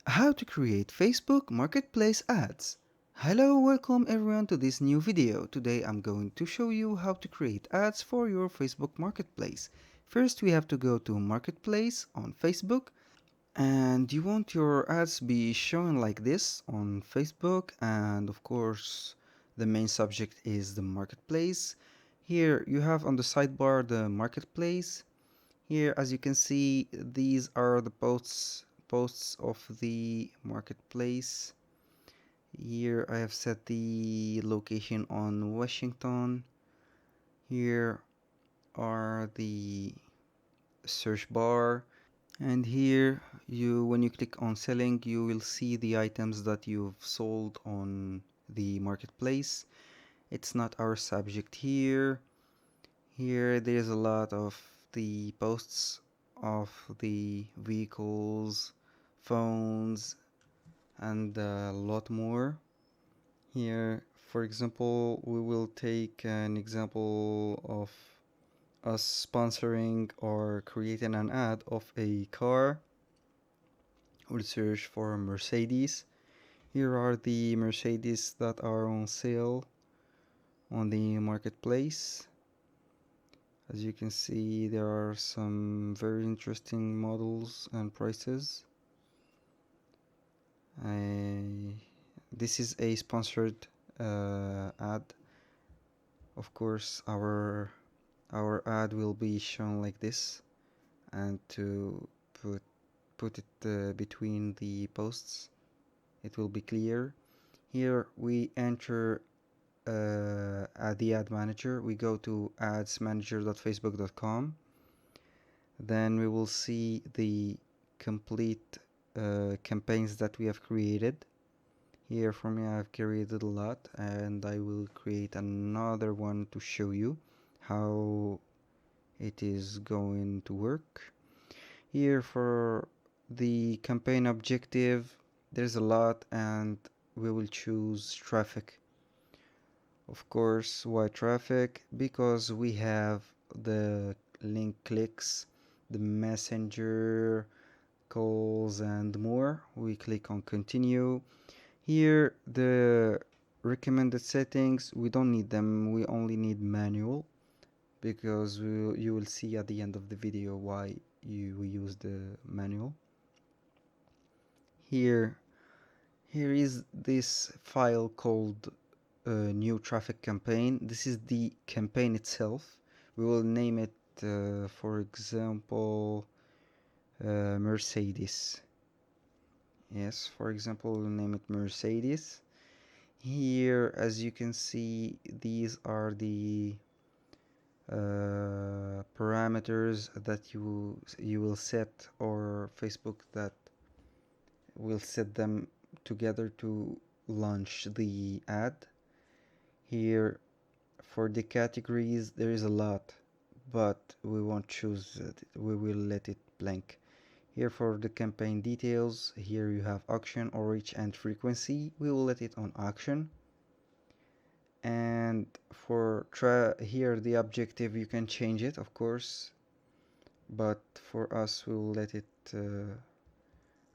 How to create Facebook Marketplace ads. Hello, welcome everyone to this new video. Today I'm going to show you how to create ads for your Facebook Marketplace. First we have to go to Marketplace on Facebook, and you want your ads be shown like this on Facebook, and of course the main subject is the Marketplace. Here you have on the sidebar the Marketplace. Here, as you can see, these are the posts of the marketplace. Here I have set the location on Washington. Here are the search bar, and here when you click on selling, you will see the items that you've sold on the marketplace. It's not our subject here. Here there's a lot of the posts of the vehicles, phones, and a lot more. Here, for example, we will take an example of us sponsoring or creating an ad of a car. We'll search for Mercedes. Here are the Mercedes that are on sale on the marketplace. As you can see, there are some very interesting models and prices. This is a sponsored ad. Of course, our ad will be shown like this, and to put it between the posts, it will be clear. Here we enter at the ad manager. We go to adsmanager.facebook.com. Then we will see the complete campaigns that we have created. Here for me, I've created a lot, and I will create another one to show you how it is going to work. Here for the campaign objective, there's a lot, and we will choose traffic. Of course, why traffic? Because we have the link clicks, the messenger calls, and more. We click on continue. Here the recommended settings, we don't need them, we only need manual, because you will see at the end of the video why we use the manual. Here is this file called new traffic campaign. This is the campaign itself. We will name it for example Mercedes. Yes, for example, we'll name it Mercedes. Here, as you can see, these are the parameters that you will set, or Facebook that will set them together to launch the ad. Here for the categories there is a lot, but we won't choose it. We will let it blank. Here for the campaign details, here you have auction or reach and frequency. We will let it on auction. And for here the objective, you can change it of course, but for us we will let it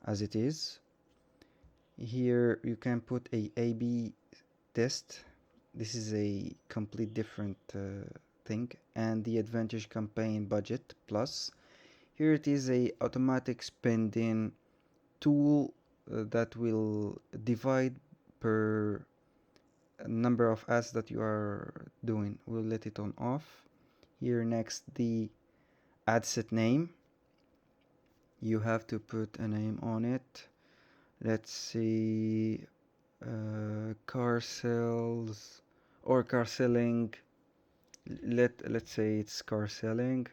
as it is. Here you can put a A/B test. This is a complete different thing. And the advantage campaign budget plus. Here it is a automatic spending tool that will divide per number of ads that you are doing. We'll let it on off. Here next, the ad set name. You have to put a name on it. Let's see, car sales or car selling. Let's say it's car selling.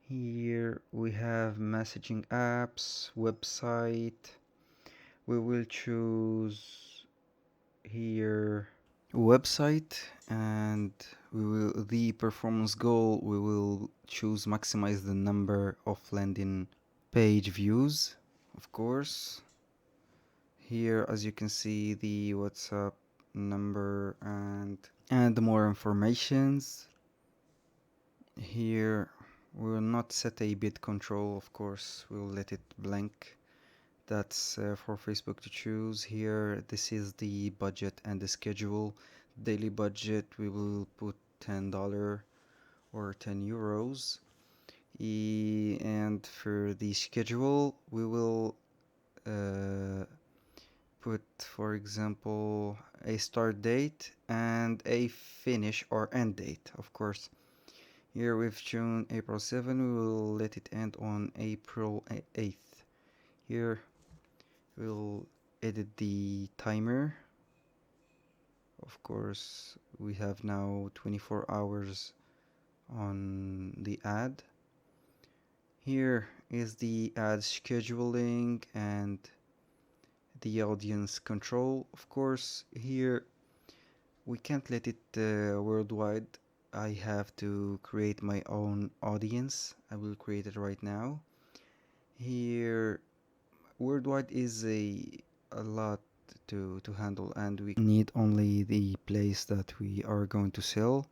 Here we have messaging apps, website. We will choose here website, and the performance goal, we will choose maximize the number of landing page views, of course. Here, as you can see, the WhatsApp number and more informations. Here we will not set a bid control, of course, we will let it blank That's for Facebook to choose. Here, this is the budget and the schedule. Daily budget, we will put $10 or 10 euros. And for the schedule, we will uh, put, for example, a start date and a finish or end date, of course. Here we've chosen April 7, we will let it end on April 8th. Here we'll edit the timer. Of course, we have now 24 hours on the ad. Here is the ad scheduling and the audience control. Of course, here we can't let it worldwide. I have to create my own audience. I will create it right now. Here, worldwide is a lot to handle, and we need only the place that we are going to sell.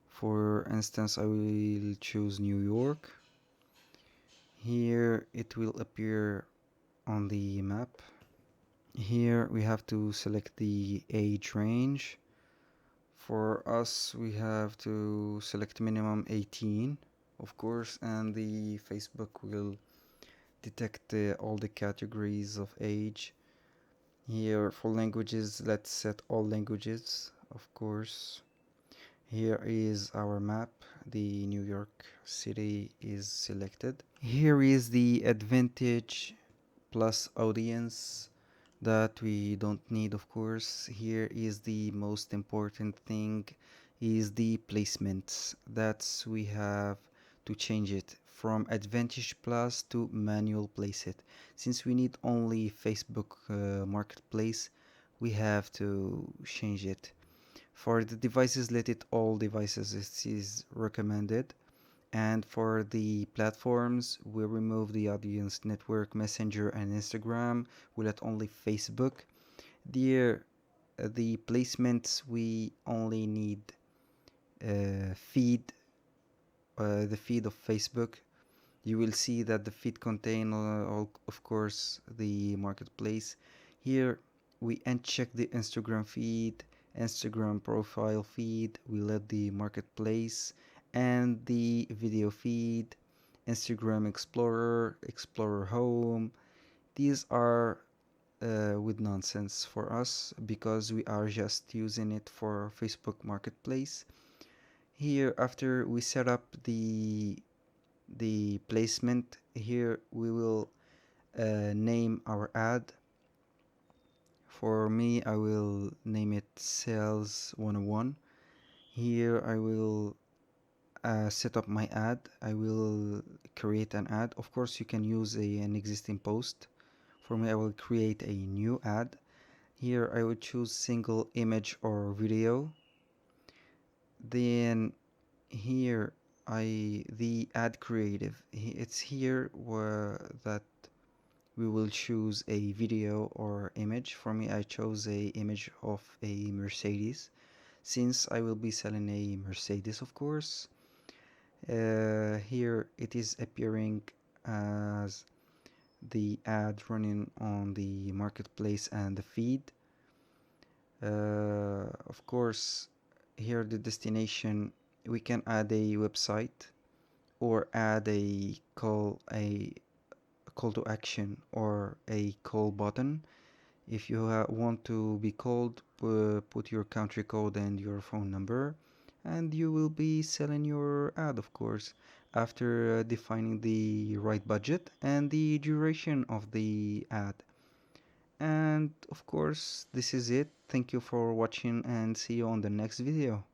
For instance, I will choose New York. Here it will appear on the map. Here we have to select the age range. For us, we have to select minimum 18, of course, and the Facebook will detect all the categories of age. Here for languages, let's set all languages, of course. Here is our map. The New York City is selected. Here is the advantage plus audience that we don't need, of course. Here is the most important thing, is the placements. That's we have to change it from advantage plus to manual place it. Since we need only Facebook marketplace, we have to change it. For the devices, let it all devices, it is recommended. And for the platforms, we remove the audience network, Messenger, and Instagram. We let only Facebook. There, the placements, we only need feed, the feed of Facebook. You will see that the feed contain, of course, the marketplace. Here, we uncheck the Instagram feed, Instagram profile feed. We let the marketplace and the video feed, Instagram Explorer, Explorer Home. These are with nonsense for us because we are just using it for Facebook Marketplace. Here, after we set up the placement, here we will name our ad. For me, I will name it Sales 101. Here I will set up my ad. I will create an ad. Of course, you can use an existing post. For me, I will create a new ad. Here I will choose single image or video. Then here the ad creative, it's here where that we will choose a video or image. For me, I chose a image of a Mercedes, since I will be selling a Mercedes, of course. Here it is appearing as the ad running on the marketplace and the feed. Of course, here the destination, we can add a website or add a call to action or a call button. If you want to be called, put your country code and your phone number, and you will be selling your ad, of course, after defining the right budget and the duration of the ad. And of course, this is it. Thank you for watching and see you on the next video.